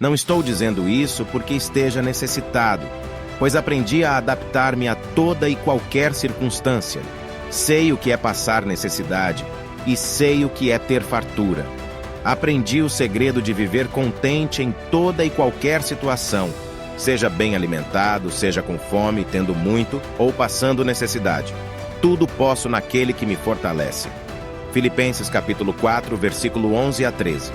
Não estou dizendo isso porque esteja necessitado, pois aprendi a adaptar-me a toda e qualquer circunstância. Sei o que é passar necessidade e sei o que é ter fartura. Aprendi o segredo de viver contente em toda e qualquer situação, seja bem alimentado, seja com fome, tendo muito ou passando necessidade. Tudo posso naquele que me fortalece. Filipenses capítulo 4, versículo 11 a 13.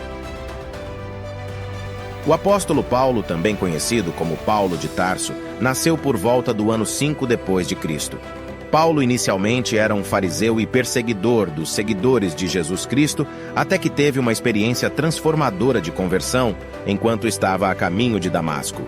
O apóstolo Paulo, também conhecido como Paulo de Tarso, nasceu por volta do ano 5 depois de Cristo. Paulo inicialmente era um fariseu e perseguidor dos seguidores de Jesus Cristo, até que teve uma experiência transformadora de conversão enquanto estava a caminho de Damasco.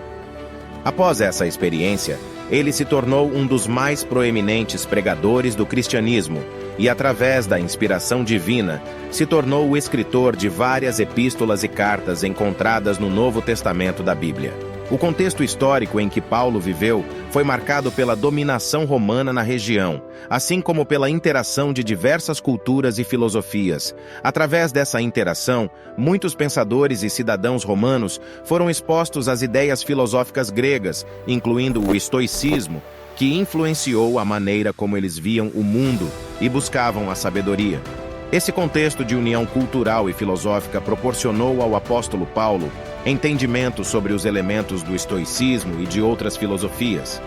Após essa experiência, ele se tornou um dos mais proeminentes pregadores do cristianismo e, através da inspiração divina, se tornou o escritor de várias epístolas e cartas encontradas no Novo Testamento da Bíblia. O contexto histórico em que Paulo viveu foi marcado pela dominação romana na região, assim como pela interação de diversas culturas e filosofias. Através dessa interação, muitos pensadores e cidadãos romanos foram expostos às ideias filosóficas gregas, incluindo o estoicismo, que influenciou a maneira como eles viam o mundo e buscavam a sabedoria. Esse contexto de união cultural e filosófica proporcionou ao apóstolo Paulo entendimento sobre os elementos do estoicismo e de outras filosofias.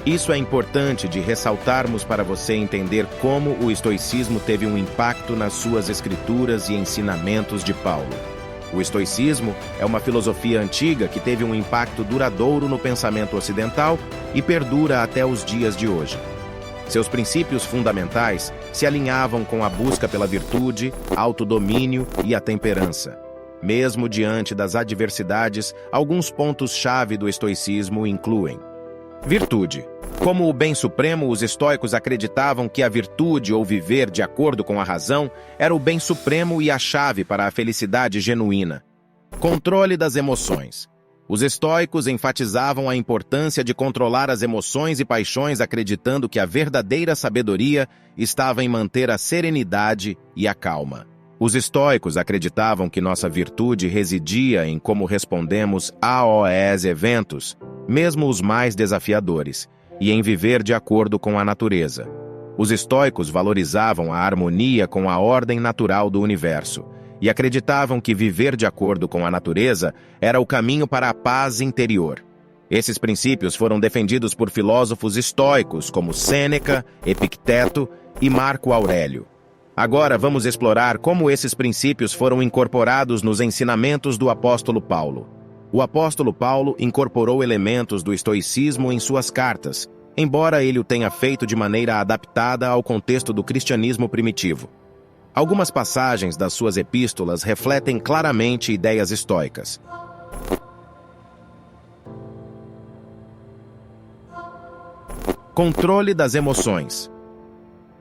Isso é importante de ressaltarmos para você entender como o estoicismo teve um impacto nas suas escrituras e ensinamentos de Paulo. O estoicismo é uma filosofia antiga que teve um impacto duradouro no pensamento ocidental e perdura até os dias de hoje. Seus princípios fundamentais se alinhavam com a busca pela virtude, autodomínio e a temperança. Mesmo diante das adversidades, alguns pontos-chave do estoicismo incluem: virtude. Como o bem supremo, os estoicos acreditavam que a virtude ou viver de acordo com a razão era o bem supremo e a chave para a felicidade genuína. Controle das emoções. Os estoicos enfatizavam a importância de controlar as emoções e paixões, acreditando que a verdadeira sabedoria estava em manter a serenidade e a calma. Os estoicos acreditavam que nossa virtude residia em como respondemos aos eventos, mesmo os mais desafiadores, e em viver de acordo com a natureza. Os estoicos valorizavam a harmonia com a ordem natural do universo, e acreditavam que viver de acordo com a natureza era o caminho para a paz interior. Esses princípios foram defendidos por filósofos estoicos como Sêneca, Epicteto e Marco Aurélio. Agora vamos explorar como esses princípios foram incorporados nos ensinamentos do apóstolo Paulo. O apóstolo Paulo incorporou elementos do estoicismo em suas cartas, embora ele o tenha feito de maneira adaptada ao contexto do cristianismo primitivo. Algumas passagens das suas epístolas refletem claramente ideias estoicas. Controle das emoções.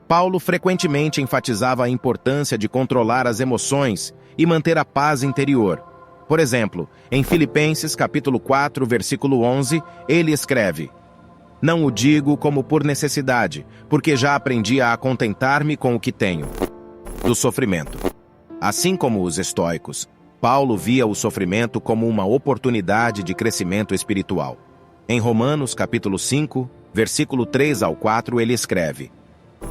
Paulo frequentemente enfatizava a importância de controlar as emoções e manter a paz interior. Por exemplo, em Filipenses capítulo 4, versículo 11, ele escreve: "Não o digo como por necessidade, porque já aprendi a contentar-me com o que tenho." Do sofrimento. Assim como os estoicos, Paulo via o sofrimento como uma oportunidade de crescimento espiritual. Em Romanos capítulo 5, versículo 3 ao 4, ele escreve: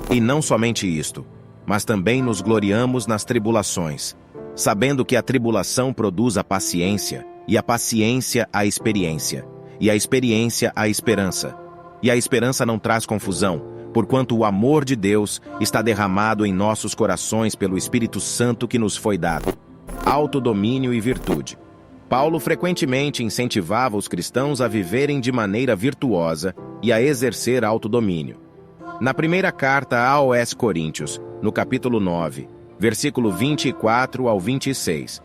"E não somente isto, mas também nos gloriamos nas tribulações, sabendo que a tribulação produz a paciência, e a paciência a experiência, e a experiência a esperança. E a esperança não traz confusão, porquanto o amor de Deus está derramado em nossos corações pelo Espírito Santo que nos foi dado." Autodomínio e virtude. Paulo frequentemente incentivava os cristãos a viverem de maneira virtuosa e a exercer autodomínio. Na primeira carta aos Coríntios, no capítulo 9, versículo 24 ao 26,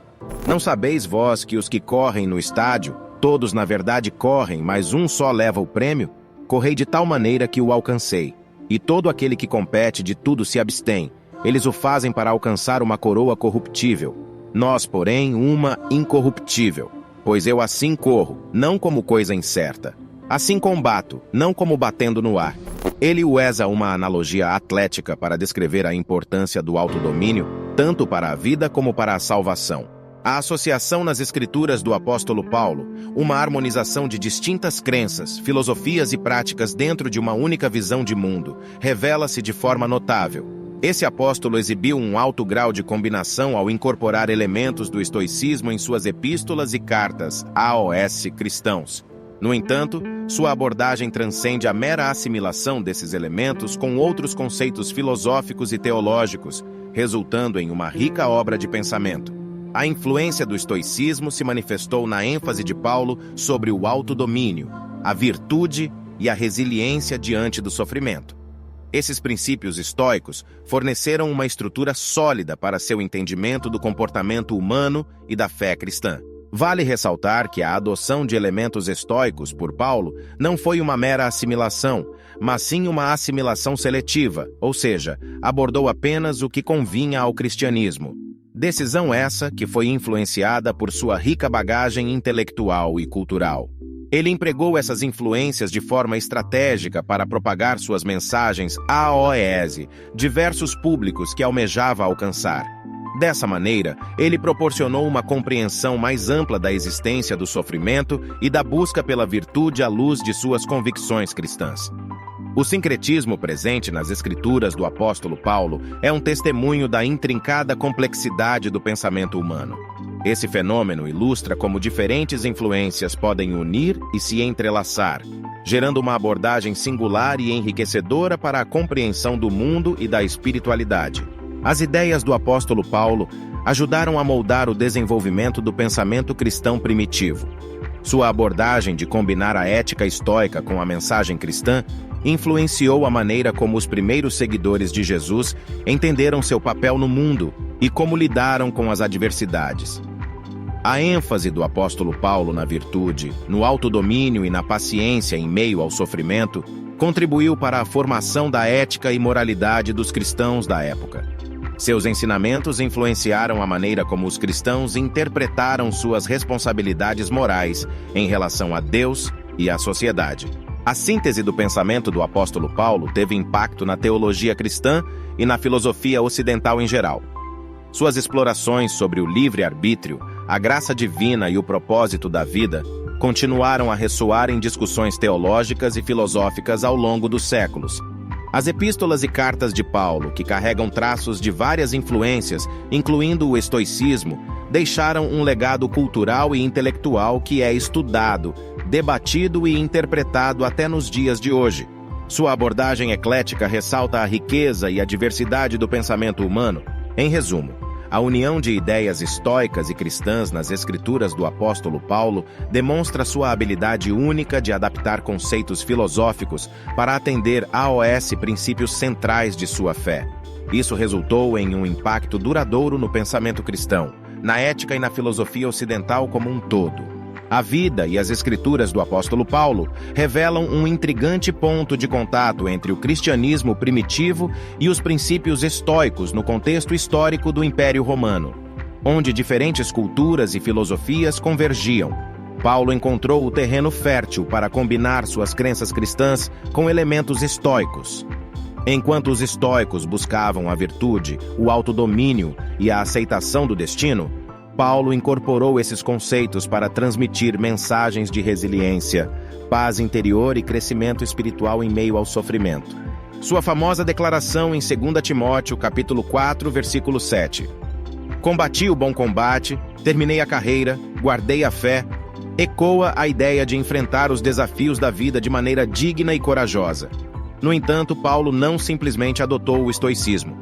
"Não sabeis vós que os que correm no estádio, todos na verdade correm, mas um só leva o prêmio? Correi de tal maneira que o alcancei. E todo aquele que compete de tudo se abstém. Eles o fazem para alcançar uma coroa corruptível. Nós, porém, uma incorruptível. Pois eu assim corro, não como coisa incerta. Assim combato, não como batendo no ar." Ele usa uma analogia atlética para descrever a importância do autodomínio, tanto para a vida como para a salvação. A associação nas escrituras do apóstolo Paulo, uma harmonização de distintas crenças, filosofias e práticas dentro de uma única visão de mundo, revela-se de forma notável. Esse apóstolo exibiu um alto grau de combinação ao incorporar elementos do estoicismo em suas epístolas e cartas aos cristãos. No entanto, sua abordagem transcende a mera assimilação desses elementos com outros conceitos filosóficos e teológicos, resultando em uma rica obra de pensamento. A influência do estoicismo se manifestou na ênfase de Paulo sobre o autodomínio, a virtude e a resiliência diante do sofrimento. Esses princípios estoicos forneceram uma estrutura sólida para seu entendimento do comportamento humano e da fé cristã. Vale ressaltar que a adoção de elementos estoicos por Paulo não foi uma mera assimilação, mas sim uma assimilação seletiva, ou seja, abordou apenas o que convinha ao cristianismo. Decisão essa que foi influenciada por sua rica bagagem intelectual e cultural. Ele empregou essas influências de forma estratégica para propagar suas mensagens aos diversos públicos que almejava alcançar. Dessa maneira, ele proporcionou uma compreensão mais ampla da existência do sofrimento e da busca pela virtude à luz de suas convicções cristãs. O sincretismo presente nas escrituras do apóstolo Paulo é um testemunho da intrincada complexidade do pensamento humano. Esse fenômeno ilustra como diferentes influências podem unir e se entrelaçar, gerando uma abordagem singular e enriquecedora para a compreensão do mundo e da espiritualidade. As ideias do apóstolo Paulo ajudaram a moldar o desenvolvimento do pensamento cristão primitivo. Sua abordagem de combinar a ética estoica com a mensagem cristã influenciou a maneira como os primeiros seguidores de Jesus entenderam seu papel no mundo e como lidaram com as adversidades. A ênfase do apóstolo Paulo na virtude, no autodomínio e na paciência em meio ao sofrimento contribuiu para a formação da ética e moralidade dos cristãos da época. Seus ensinamentos influenciaram a maneira como os cristãos interpretaram suas responsabilidades morais em relação a Deus e à sociedade. A síntese do pensamento do apóstolo Paulo teve impacto na teologia cristã e na filosofia ocidental em geral. Suas explorações sobre o livre-arbítrio, a graça divina e o propósito da vida continuaram a ressoar em discussões teológicas e filosóficas ao longo dos séculos. As epístolas e cartas de Paulo, que carregam traços de várias influências, incluindo o estoicismo, deixaram um legado cultural e intelectual que é estudado, debatido e interpretado até nos dias de hoje. Sua abordagem eclética ressalta a riqueza e a diversidade do pensamento humano. Em resumo, a união de ideias estoicas e cristãs nas escrituras do apóstolo Paulo demonstra sua habilidade única de adaptar conceitos filosóficos para atender aos princípios centrais de sua fé. Isso resultou em um impacto duradouro no pensamento cristão, na ética e na filosofia ocidental como um todo. A vida e as escrituras do apóstolo Paulo revelam um intrigante ponto de contato entre o cristianismo primitivo e os princípios estoicos no contexto histórico do Império Romano, onde diferentes culturas e filosofias convergiam. Paulo encontrou o terreno fértil para combinar suas crenças cristãs com elementos estoicos. Enquanto os estoicos buscavam a virtude, o autodomínio e a aceitação do destino, Paulo incorporou esses conceitos para transmitir mensagens de resiliência, paz interior e crescimento espiritual em meio ao sofrimento. Sua famosa declaração em 2 Timóteo, capítulo 4, versículo 7. Combati o bom combate, terminei a carreira, guardei a fé, ecoa a ideia de enfrentar os desafios da vida de maneira digna e corajosa. No entanto, Paulo não simplesmente adotou o estoicismo.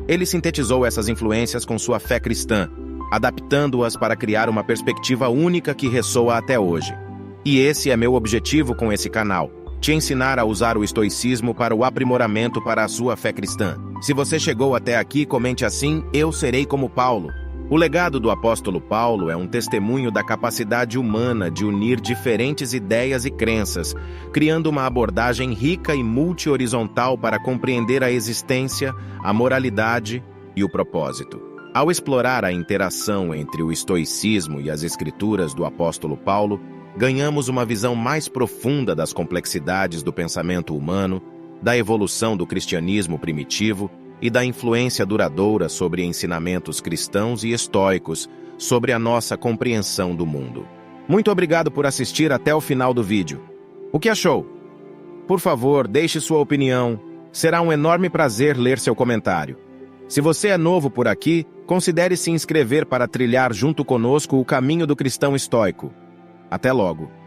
Ele sintetizou essas influências com sua fé cristã, adaptando-as para criar uma perspectiva única que ressoa até hoje. E esse é meu objetivo com esse canal, te ensinar a usar o estoicismo para o aprimoramento para a sua fé cristã. Se você chegou até aqui, comente assim: eu serei como Paulo. O legado do apóstolo Paulo é um testemunho da capacidade humana de unir diferentes ideias e crenças, criando uma abordagem rica e multi-horizontal para compreender a existência, a moralidade e o propósito. Ao explorar a interação entre o estoicismo e as escrituras do apóstolo Paulo, ganhamos uma visão mais profunda das complexidades do pensamento humano, da evolução do cristianismo primitivo e da influência duradoura sobre ensinamentos cristãos e estoicos sobre a nossa compreensão do mundo. Muito obrigado por assistir até o final do vídeo. O que achou? Por favor, deixe sua opinião. Será um enorme prazer ler seu comentário. Se você é novo por aqui, considere se inscrever para trilhar junto conosco o caminho do cristão estoico. Até logo!